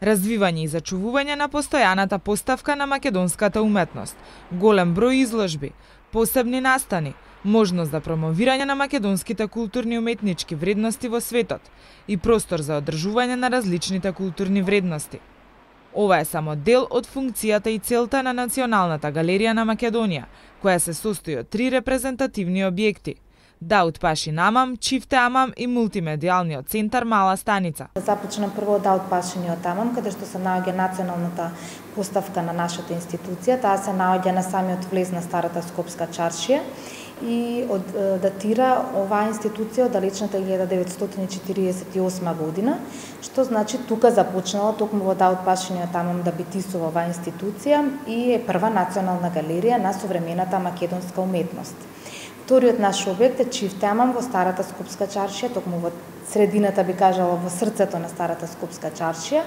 Развивање и зачувување на постојаната поставка на македонската уметност, голем број изложби, посебни настани, можност за промовирање на македонските културни и уметнички вредности во светот и простор за одржување на различните културни вредности. Ова е само дел од функцијата и целта на Националната галерија на Македонија, која се состои од 3 репрезентативни објекти: Даут Пашин Амам, Чифте Амам и мултимедијалниот центар Мала Станица. Започнам прво од Даут Пашиниот Амам, каде што се наоѓа националната поставка на нашата институција. Таа се наоѓа на самиот влез на старата Скопска чаршија и датира оваа институција од далечната 1948 година, што значи тука започнала токму во Даут Пашиниот Амам да битисува оваа институција и е прва национална галерија на современата македонска уметност. Вториот наш објект е Чифте Амам во старата Скопска чаршија, токму во средината, би кажала, во срцето на старата Скопска чаршија,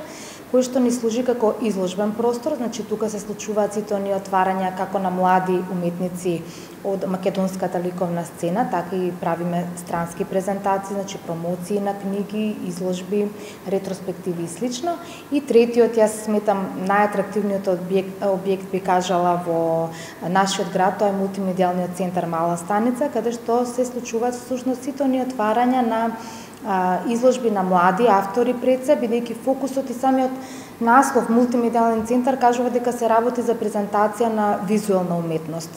кој што ни служи како изложбен простор, значи тука се случуваат сите оние отварања како на млади уметници од македонската ликовна сцена, така и правиме странски презентации, значи промоции на книги, изложби, ретроспективи и слично. И третиот, јас сметам најатрактивниот објект би кажала во нашиот град, тоа е мултимедијалниот центар Мала Станица, каде што се случуваат всушност сите оние отварања на изложби на млади автори пред се, бидејќи фокусот и самиот наслов мултимедијален центар кажува дека се работи за презентација на визуелна уметност.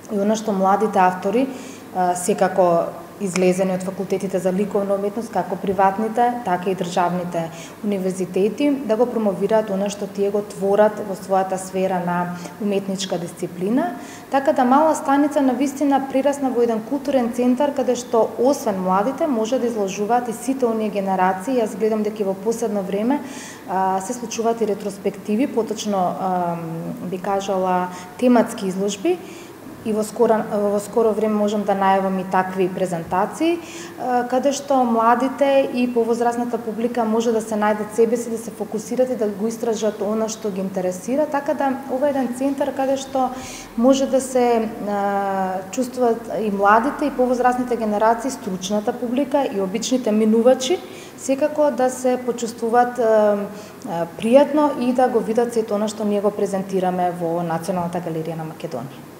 И она што младите автори, секако излезени од факултетите за ликовна уметност, како приватните, така и државните универзитети, да го промовираат она што тие го творат во својата сфера на уметничка дисциплина, така да Мала Станица навистина прерасна во еден културен центар каде што освен младите може да изложуваат и сите оние генерации. Јас гледам дека во последно време се случуваат и ретроспективи, поточно би кажала тематски изложби, и во скоро време можам да најавам и такви презентации, каде што младите и повозрасната публика може да се најдат себе си, да се фокусират и да го истражат она што ги интересира, така да ова е еден центар каде што може да се чувствуваат и младите и повозрасните генерации, стручната публика и обичните минувачи, секако да се почувствуваат пријатно и да го видат сето она што ние го презентираме во Националната галерија на Македонија.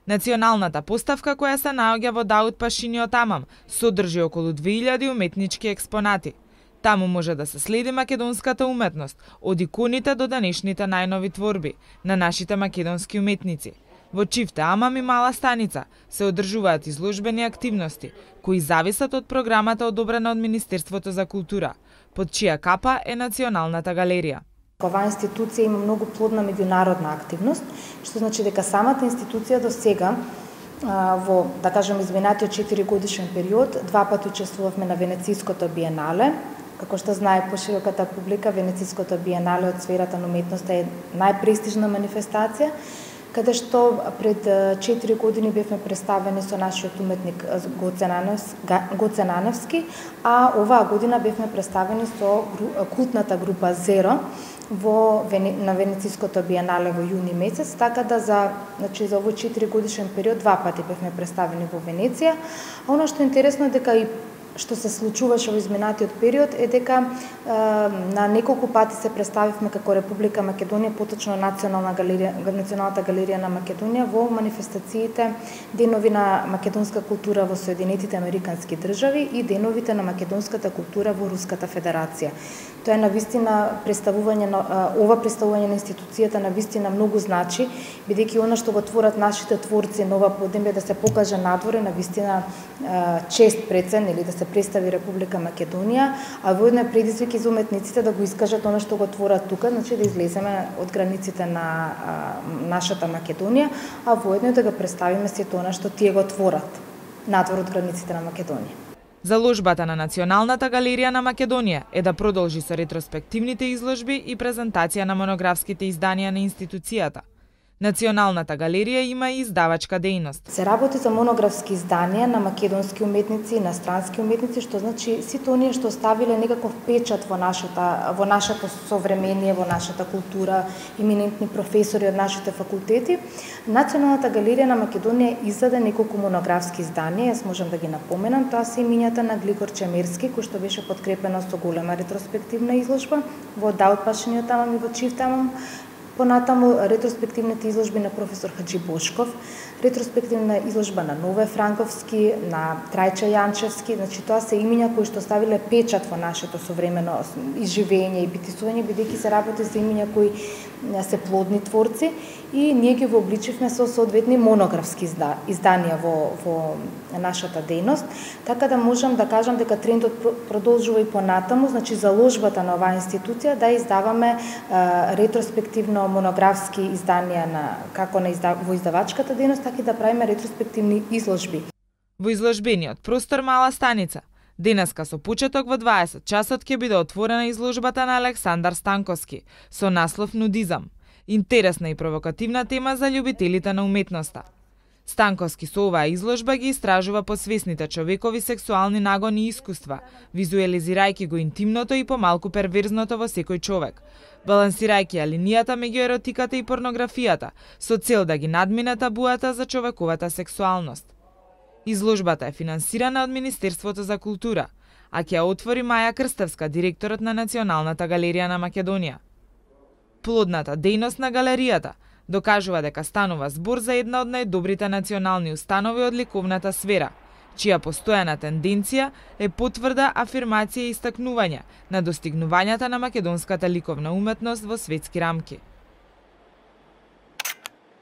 Националната поставка, која се наоѓа во Даут Пашиниот Амам, содржи околу 2000 уметнички експонати. Таму може да се следи македонската уметност, од иконите до денешните најнови творби на нашите македонски уметници. Во Чифте Амам и Мала Станица се одржуваат изложбени активности, кои зависат од програмата одобрена од Министерството за култура, под чија капа е Националната галерија. Оваа институција има многу плодна меѓународна активност, што значи дека самата институција до сега во, да кажем, изминатиот 4-годишен период, 2 пати учествувавме на Венециското биенале. Како што знае пошироката публика, Венециското биенале од сферата на уметноста е најпрестижна манифестација, каде што пред 4 години бевме представени со нашиот уметник Гоце Наневски, а оваа година бевме представени со култната група Зеро на Венециското биенале во јуни месец, така да за овој 4 годишен период 2 пати бевме представени во Венеција. А она што е интересно е дека и што се случуваше во изминатиот период е дека на неколку пати се представивме како Република Македонија, поточно Националната галерија на Македонија во манифестациите Денови на македонска култура во Соединетите Американски држави и Деновите на македонската култура во Руската Федерација. Тоа е навистина ова представување на институцијата навистина многу значи, бидејќи она што го творат нашите творци на ова поднебје да се покаже надвор е навистина чест пред се, или да се представи Република Македонија, а воедно е предизвик и за уметниците да го искажат она што го творат тука, значи да излеземе од границите на нашата Македонија, а воедно да го представиме сето она што тие го творат надвор од границите на Македонија. Заложбата на Националната галерија на Македонија е да продолжи со ретроспективните изложби и презентација на монографските изданија на институцијата. Националната галерија има и издавачка дејност. Се работи за монографски изданија на македонски уметници и на странски уметници, што значи сите оние што оставиле некаков печат во нашето современие, во нашата култура, еминентни професори од нашите факултети. Националната галерија на Македонија издаде неколку монографски изданија, јас можам да ги напоменам, тоа се имињата на Глигор Чемерски, кој што беше подкрепено со голема ретроспективна изложба во Даут Пашиниот тамам и во Чив тамам. Понатаму ретроспективните изложби на професор Хаджи Бошков, ретроспективна изложба на Нове Франковски, на Трајче Јанчевски, значи тоа се имиња кои што ставиле печат во нашето современо изживење и битисување, бидејќи се работи за имиња кои се плодни творци и ние ги вообличивме со соодветни монографски изданија во нашата дејност, така да можам да кажам дека трендот продолжува и понатаму, значи заложбата на оваа институција да издаваме ретроспективно монографски изданија во издавачката дејност, така и да правиме ретроспективни изложби. Во изложбениот простор Мала станица денеска со почеток во 20 часот ќе биде отворена изложбата на Александар Станковски со наслов Нудизам. Интересна и провокативна тема за љубителите на уметноста. Станковски со оваа изложба ги истражува посвесните човекови сексуални нагони и искуства, визуализирајќи го интимното и помалку перверзното во секој човек, балансирајќи ја линијата меѓу еротиката и порнографијата, со цел да ги надмине табуата за човековата сексуалност. Изложбата е финансирана од Министерството за култура, а ќе ја отвори Маја Крстевска, директорот на Националната галерија на Македонија. Плодната дејност на галеријата докажува дека станува збор за една од најдобрите национални установи од ликовната сфера, чија постојана тенденција е потврда, афирмација и истакнување на достигнувањата на македонската ликовна уметност во светски рамки.